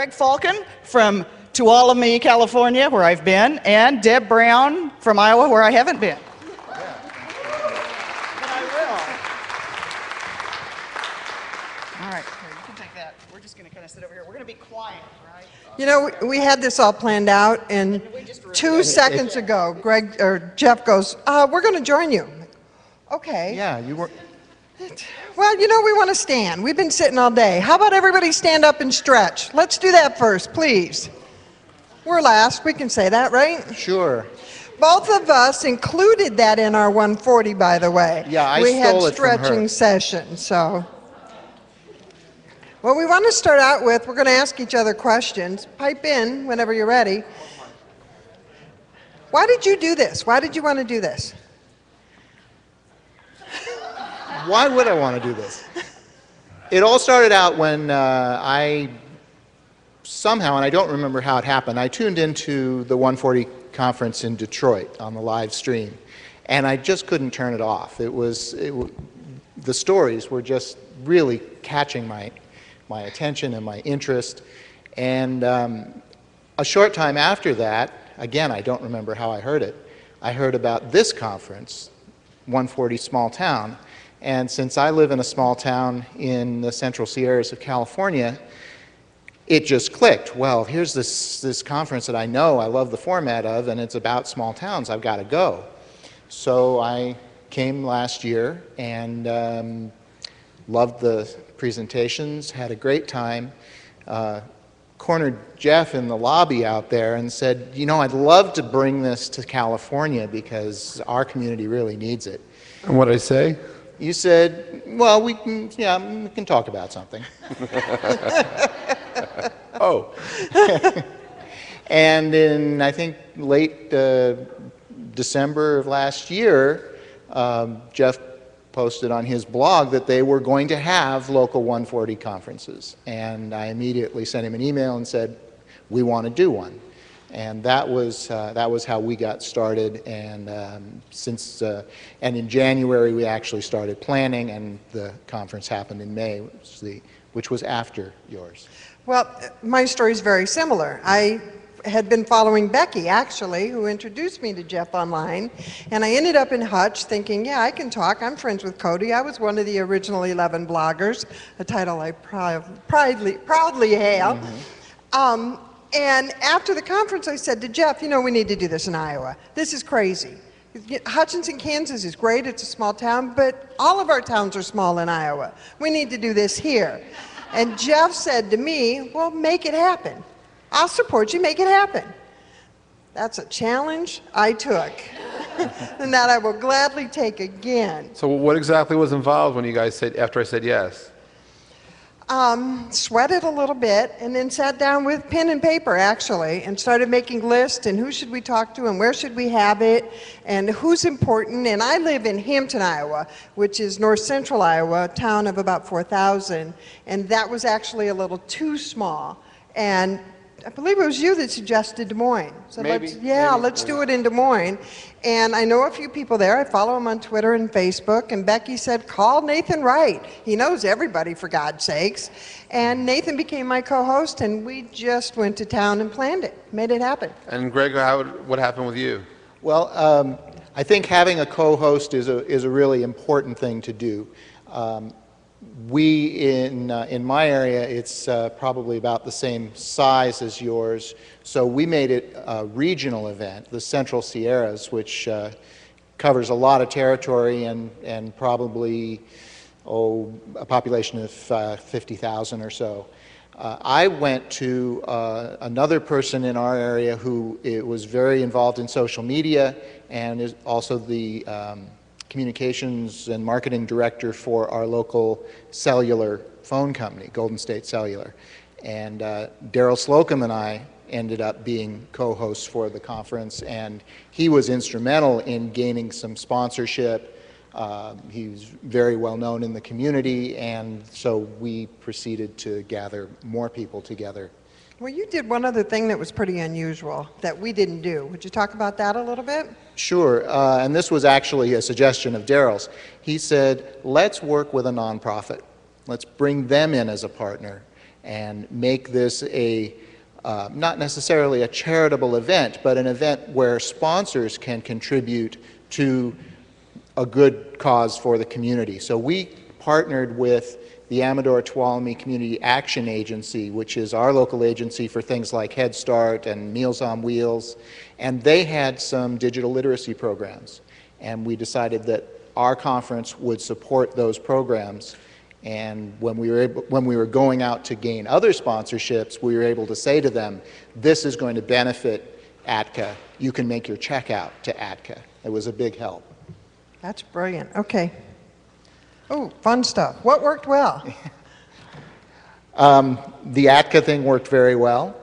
Greg Falken from Tuolumne, California, where I've been, and Deb Brown from Iowa, where I haven't been. But I will. All right, here, you can take that. We're just going to kind of sit over here. We're going to be quiet, right? You know, we had this all planned out, and 2 seconds ago, Jeff goes, "We're going to join you." Okay. Yeah, you were. Well, you know, we want to stand. We've been sitting all day. How about everybody stand up and stretch? Let's do that first, please. We're last. We can say that, right? Sure. Both of us included that in our 140, by the way. Yeah, I we stole had it from her. stretching sessions, so. What we want to start out with, we're going to ask each other questions. Pipe in whenever you're ready. Why did you do this? Why did you want to do this? Why would I want to do this? It all started out when I somehow, and I don't remember how it happened, I tuned into the 140 conference in Detroit on the live stream, and I just couldn't turn it off. The stories were just really catching my attention and my interest, and a short time after that, again, I don't remember how I heard it, I heard about this conference, 140 Smalltown. And since I live in a small town in the Central Sierras of California, it just clicked. Well, here's this conference that I know, I love the format of, and it's about small towns. I've got to go. So I came last year and loved the presentations, had a great time, cornered Jeff in the lobby out there and said, you know, I'd love to bring this to California because our community really needs it. And what did I say? You said, well, we can talk about something. Oh. And in, I think, late December of last year, Jeff posted on his blog that they were going to have local 140 conferences. And I immediately sent him an email and said, we want to do one. And that was how we got started, and and in January we actually started planning, and the conference happened in May, which was after yours. Well, my story is very similar. I had been following Becky, actually, who introduced me to Jeff online, and I ended up in Hutch thinking, yeah, I can talk. I'm friends with Cody. I was one of the original 11 bloggers, a title I proudly hail. Mm-hmm. And after the conference, I said to Jeff, you know, we need to do this in Iowa. This is crazy. Hutchinson, Kansas is great. It's a small town, but all of our towns are small in Iowa. We need to do this here. And Jeff said to me, well, make it happen. I'll support you, make it happen. That's a challenge I took, and that I will gladly take again. So what exactly was involved when you guys said, after I said yes? Sweated a little bit, and then sat down with pen and paper, actually, and started making lists, and who should we talk to, and where should we have it, and who's important. And I live in Hampton, Iowa, which is north central Iowa, a town of about 4,000, and that was actually a little too small. And I believe it was you that suggested Des Moines. So let's do it in Des Moines. And I know a few people there. I follow them on Twitter and Facebook. And Becky said, call Nathan Wright. He knows everybody, for God's sakes. And Nathan became my co-host, and we just went to town and planned it, made it happen. And Greg, what happened with you? Well, I think having a co-host is a really important thing to do. In my area, it's probably about the same size as yours, so we made it a regional event, the Central Sierras, which covers a lot of territory and probably a population of 50,000 or so. I went to another person in our area who was very involved in social media and is also the communications and marketing director for our local cellular phone company, Golden State Cellular. And Daryl Slocum and I ended up being co-hosts for the conference, and he was instrumental in gaining some sponsorship. He's very well known in the community, and so we proceeded to gather more people together. Well, you did one other thing that was pretty unusual that we didn't do. Would you talk about that a little bit? Sure, and this was actually a suggestion of Daryl's. He said, let's work with a nonprofit. Let's bring them in as a partner. and make this a not necessarily a charitable event, but an event where sponsors can contribute to a good cause for the community. So we partnered with the Amador Tuolumne Community Action Agency, which is our local agency for things like Head Start and Meals on Wheels, and they had some digital literacy programs. And we decided that our conference would support those programs. And when we were going out to gain other sponsorships, we were able to say to them, this is going to benefit ATCA. You can make your check out to ATCA. It was a big help. That's brilliant. Okay. Oh, fun stuff. What worked well? The ATCA thing worked very well.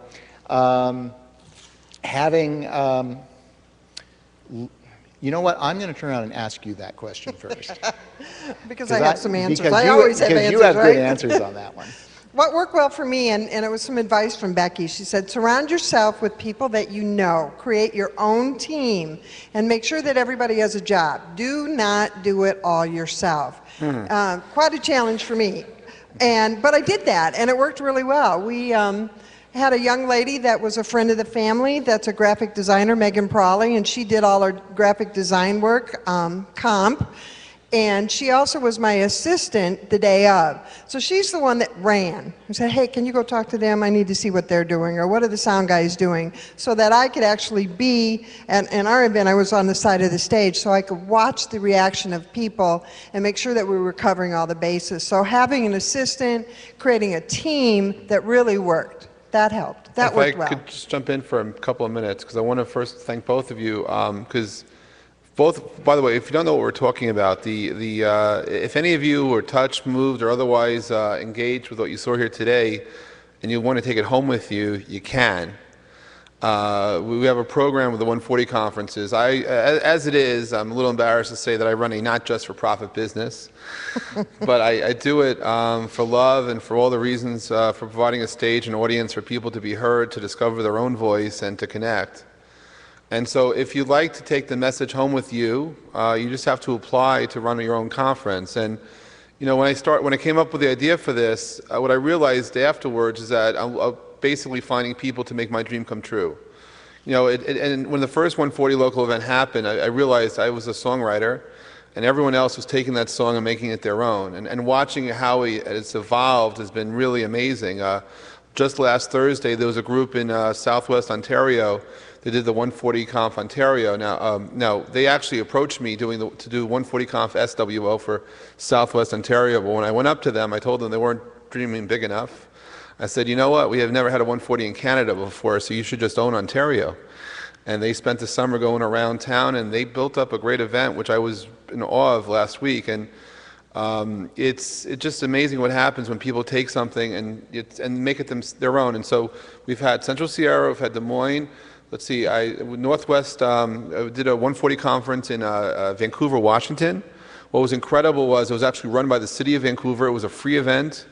You know what? I'm going to turn around and ask you that question first. Because I have some answers. Because I always have answers, you have right? good answers on that one. What worked well for me, and it was some advice from Becky, she said, surround yourself with people that you know. Create your own team and make sure that everybody has a job. Do not do it all yourself. Quite a challenge for me. But I did that, and it worked really well. We had a young lady that was a friend of the family that's a graphic designer, Megan Prawley, and she did all our graphic design work, comp. And she also was my assistant the day of. So she's the one that ran and said, hey, can you go talk to them? I need to see what they're doing, or what are the sound guys doing? So that I could actually be, and in our event, I was on the side of the stage, so I could watch the reaction of people and make sure that we were covering all the bases. So having an assistant, creating a team that really worked, that helped. That worked well. If I could just jump in for a couple of minutes, because I want to first thank both of you, because both, by the way, if you don't know what we're talking about, if any of you were touched, moved, or otherwise engaged with what you saw here today, and you want to take it home with you, you can. We have a program with the 140 conferences. As it is, I'm a little embarrassed to say that I run a not just for profit business, but I do it for love and for all the reasons for providing a stage and audience for people to be heard, to discover their own voice, and to connect. And so if you'd like to take the message home with you, you just have to apply to run your own conference. And you know, when I came up with the idea for this, what I realized afterwards is that I'm basically finding people to make my dream come true. You know, and when the first 140 local event happened, I realized I was a songwriter, and everyone else was taking that song and making it their own. And watching how it's evolved has been really amazing. Just last Thursday, there was a group in Southwest Ontario. They did the 140 Conf Ontario. Now they actually approached me to do 140 Conf SWO for Southwest Ontario. But when I went up to them, I told them they weren't dreaming big enough. I said, you know what? We have never had a 140 in Canada before, so you should just own Ontario. And they spent the summer going around town, and they built up a great event, which I was in awe of last week. And it's just amazing what happens when people take something and make it their own. And so we've had Central Sierra, we've had Des Moines. Let's see, Northwest did a 140 conference in Vancouver, Washington. What was incredible was it was actually run by the city of Vancouver. It was a free event.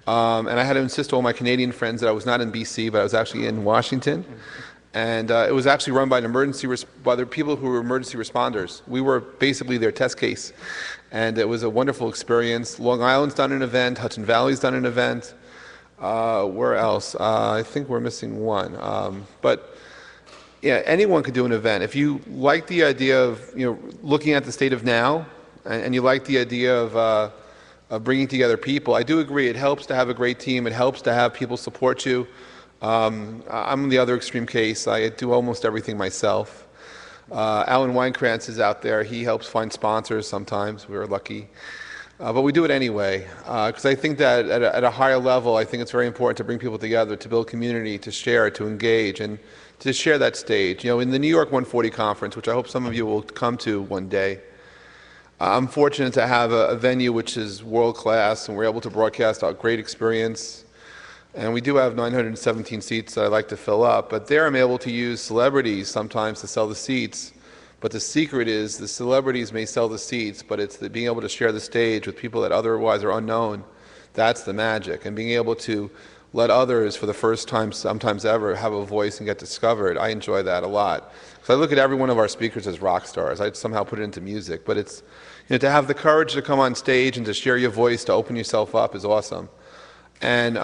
And I had to insist to all my Canadian friends that I was not in BC, but I was actually in Washington. And it was actually run by by the people who were emergency responders. We were basically their test case. And it was a wonderful experience. Long Island's done an event. Hudson Valley's done an event. Where else? I think we're missing one. But yeah, anyone could do an event. If you like the idea of looking at the state of now, and you like the idea of bringing together people, I do agree. It helps to have a great team. It helps to have people support you. I'm the other extreme case. I do almost everything myself. Alan Weinkrantz is out there. He helps find sponsors sometimes. We're lucky. But we do it anyway, because I think that at a higher level, I think it's very important to bring people together, to build community, to share, to engage, and to share that stage. You know, in the New York 140 conference, which I hope some of you will come to one day, I'm fortunate to have a venue which is world-class, and we're able to broadcast a great experience. And we do have 917 seats that I like to fill up, but there I'm able to use celebrities sometimes to sell the seats. But the secret is the celebrities may sell the seats, but it's being able to share the stage with people that otherwise are unknown. That's the magic. And being able to let others, for the first time, sometimes ever, have a voice and get discovered. I enjoy that a lot. So I look at every one of our speakers as rock stars. I somehow put it into music. But it's, to have the courage to come on stage and to share your voice, to open yourself up is awesome. And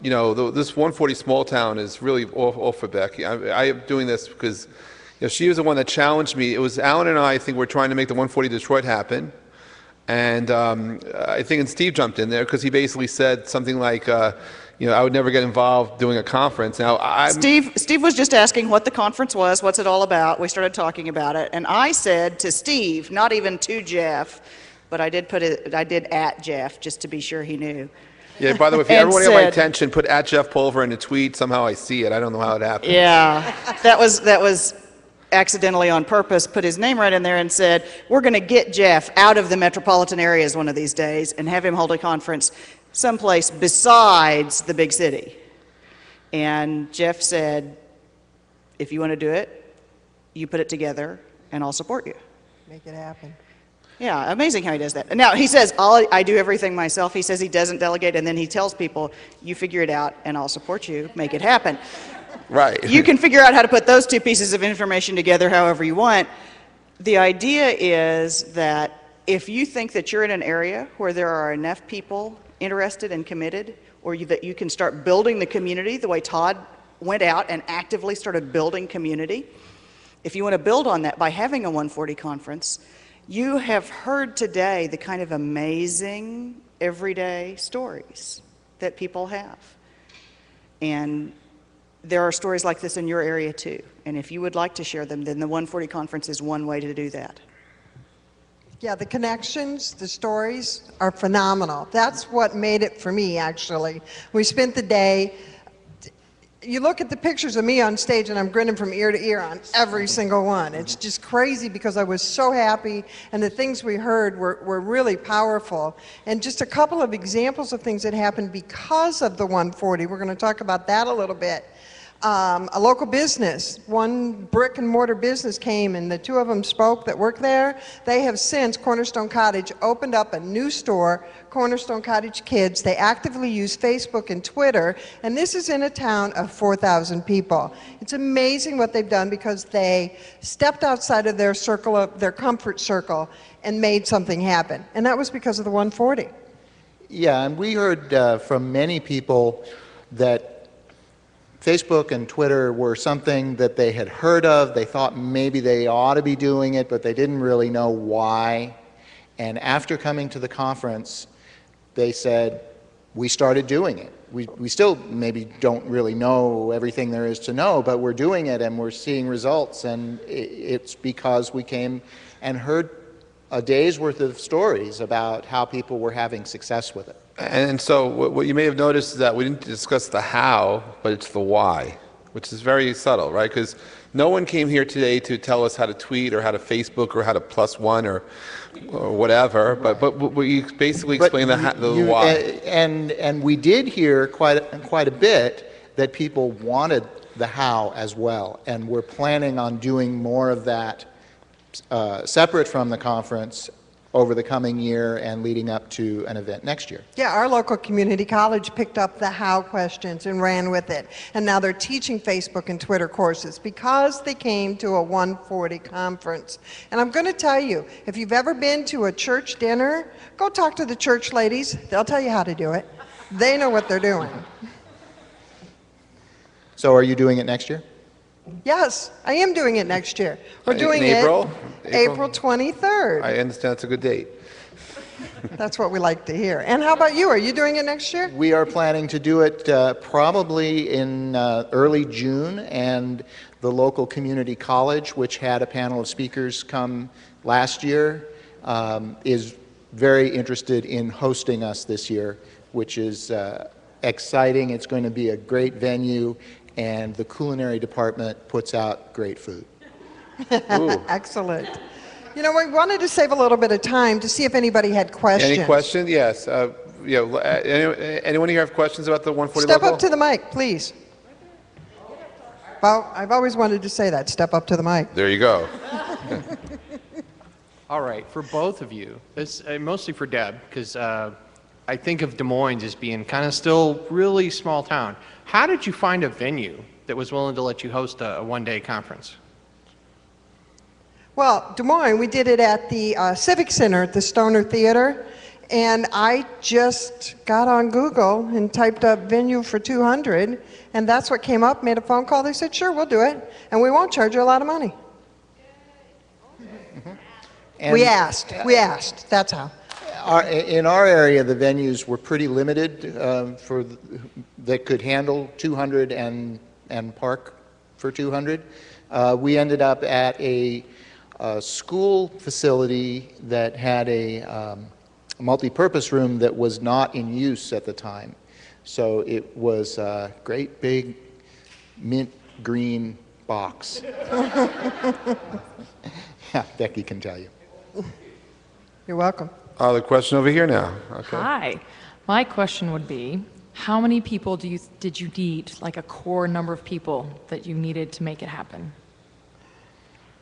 you know, this 140 Smalltown is really all for Becky. I am doing this because she was the one that challenged me. It was Alan and I think, were trying to make the 140 Detroit happen. And I think Steve jumped in there because he basically said something like, I would never get involved doing a conference. Now, Steve was just asking what the conference was, what's it all about. We started talking about it, and I said to Steve, not even to Jeff, but I did at Jeff just to be sure he knew. Yeah, by the way, if everyone got my attention, put at Jeff Pulver in a tweet. Somehow I see it. I don't know how it happened. Yeah, that was accidentally on purpose, put his name right in there and said, we're going to get Jeff out of the metropolitan areas one of these days and have him hold a conference someplace besides the big city. And Jeff said, if you want to do it, you put it together and I'll support you. Make it happen. Yeah, amazing how he does that. Now, he says, I do everything myself. He says he doesn't delegate, and then he tells people, you figure it out and I'll support you, make it happen. Right. You can figure out how to put those two pieces of information together however you want. The idea is that if you think that you're in an area where there are enough people interested and committed, or that you can start building the community the way Todd went out and actively started building community, if you want to build on that by having a 140 conference, you have heard today the kind of amazing everyday stories that people have. And there are stories like this in your area too. And if you would like to share them, then the 140 conference is one way to do that. Yeah, the connections, the stories are phenomenal. That's what made it for me, actually. We spent the day, you look at the pictures of me on stage and I'm grinning from ear to ear on every single one. It's just crazy because I was so happy and the things we heard were really powerful. And just a couple of examples of things that happened because of the 140. We're going to talk about that a little bit. A local business, one brick and mortar business came and the two of them spoke that work there. They have since, Cornerstone Cottage, opened up a new store, Cornerstone Cottage Kids. They actively use Facebook and Twitter, and this is in a town of 4,000 people. It's amazing what they've done because they stepped outside of their circle, of their comfort circle, and made something happen. And that was because of the 140. Yeah, and we heard from many people that Facebook and Twitter were something that they had heard of. They thought maybe they ought to be doing it, but they didn't really know why. And after coming to the conference, they said, we started doing it. We still maybe don't really know everything there is to know, but we're doing it and we're seeing results. And it's because we came and heard a day's worth of stories about how people were having success with it. And so what you may have noticed is that we didn't discuss the how, but it's the why, which is very subtle, right? Because no one came here today to tell us how to tweet or how to Facebook or how to +1 or whatever, but we basically explained the why. And we did hear quite a bit that people wanted the how as well, and we're planning on doing more of that separate from the conference over the coming year and leading up to an event next year. Yeah, our local community college picked up the how questions and ran with it. And now they're teaching Facebook and Twitter courses because they came to a 140 conference. And I'm going to tell you, if you've ever been to a church dinner, go talk to the church ladies. They'll tell you how to do it. They know what they're doing. So are you doing it next year? Yes, I am doing it next year. We're doing it April 23rd. I understand it's a good date. That's what we like to hear. And how about you? Are you doing it next year? We are planning to do it probably in early June, and the local community college, which had a panel of speakers come last year, is very interested in hosting us this year, which is exciting. It's going to be a great venue, and the culinary department puts out great food. Excellent. You know, we wanted to save a little bit of time to see if anybody had questions. Any questions? Yes. Anyone here have questions about the 140 Step local? up to the mic, please. Well, I've always wanted to say that. Step up to the mic. There you go. All right, for both of you, it's mostly for Deb, because I think of Des Moines as being kind of still really small town. How did you find a venue that was willing to let you host a one-day conference? Well, Des Moines, we did it at the Civic Center at the Stoner Theater, And I just got on Google and typed up venue for 200, and that's what came up, made a phone call. They said, sure, we'll do it, and we won't charge you a lot of money. And We asked, that's how. in our area, the venues were pretty limited that could handle 200 and park for 200. We ended up at a school facility that had a multi-purpose room that was not in use at the time. So it was a great big mint green box. Yeah, Becky can tell you. You're welcome. The question over here now. Okay. Hi. My question would be, how many people did you need, like a core number of people that you needed to make it happen?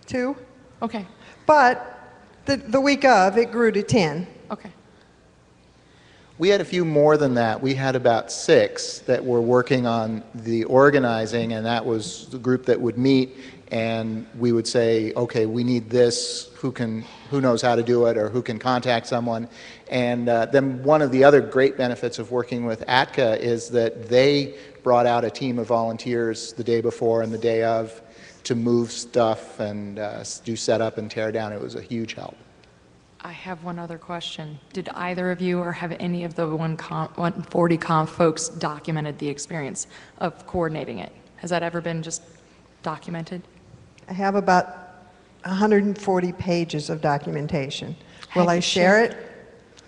2. Okay. But the week of, it grew to 10. Okay. We had a few more than that. We had about 6 that were working on the organizing, and that was the group that would meet, and we would say, okay, we need this, who knows how to do it, or who can contact someone. And then one of the other great benefits of working with ATCA is that they brought out a team of volunteers the day before and the day of to move stuff and do setup and tear down. It was a huge help. I have one other question. Did either of you or have any of the 140 Conf folks documented the experience of coordinating it? Has that ever been just documented? I have about 140 pages of documentation. Will Have I you share shared? it?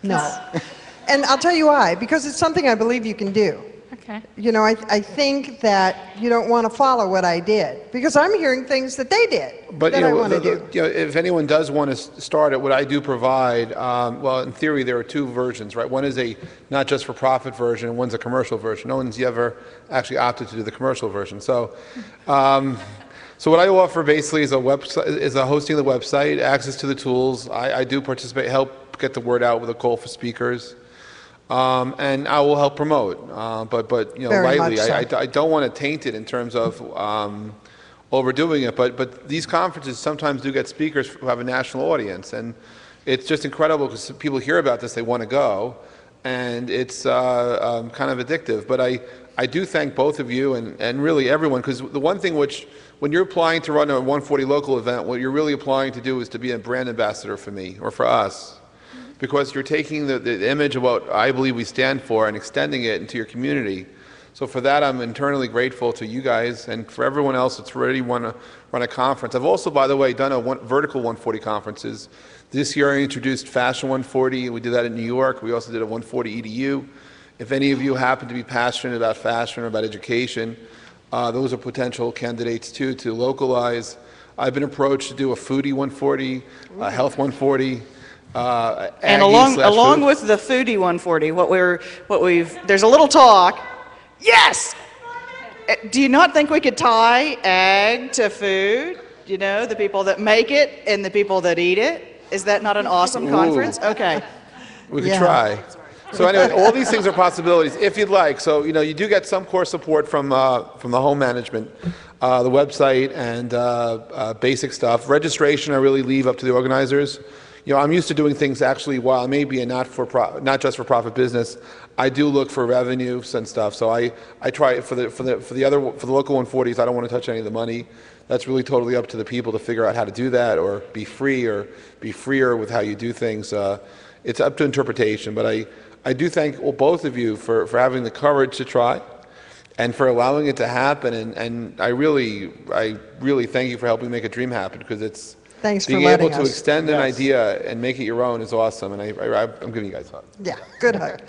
No. And I'll tell you why, because it's something I believe you can do. Okay. You know, I think that you don't want to follow what I did, because I'm hearing things that they did But that I want to do. if anyone does want to start it, what I do provide, well, in theory, there are 2 versions, right? One is a not just for profit version, and one's a commercial version. No one's ever actually opted to do the commercial version. So, so what I offer basically is a website, is a hosting of the website, access to the tools. I do participate, help get the word out with a call for speakers. And I will help promote, but you know, Very lightly. much so. I don't want to taint it in terms of overdoing it. But these conferences sometimes do get speakers who have a national audience, and it's just incredible because people hear about this, they want to go, and it's kind of addictive. But I do thank both of you and really everyone, because the one thing which, when you're applying to run a 140 local event, what you're really applying to do is to be a brand ambassador for me or for us. Because you're taking the image of what I believe we stand for and extending it into your community. So for that, I'm internally grateful to you guys and for everyone else that's ready to want to run a conference. I've also, by the way, done vertical 140 conferences. This year I introduced Fashion 140. We did that in New York. We also did a 140 EDU. If any of you happen to be passionate about fashion or about education, those are potential candidates too to localize. I've been approached to do a foodie 140, a health 140. And along with the foodie 140, there's a little talk. Yes! Do you not think we could tie ag to food? You know, the people that make it and the people that eat it? Is that not an awesome conference? Okay. We could try. So anyway, all these things are possibilities if you'd like. So, you know, you do get some core support from the home management, the website, and basic stuff. Registration I really leave up to the organizers. You know, I'm used to doing things actually while I may be a not just for profit business. I do look for revenues and stuff. So I try for the local 140s. I don't want to touch any of the money. That's really totally up to the people to figure out how to do that, or be free, or be freer with how you do things. It's up to interpretation. But I do thank both of you for having the courage to try, and for allowing it to happen. And I really thank you for helping make a dream happen, because it's. Thanks for being letting able to us. extend an idea and make it your own is awesome, and I'm giving you guys a hug. Yeah, good hug.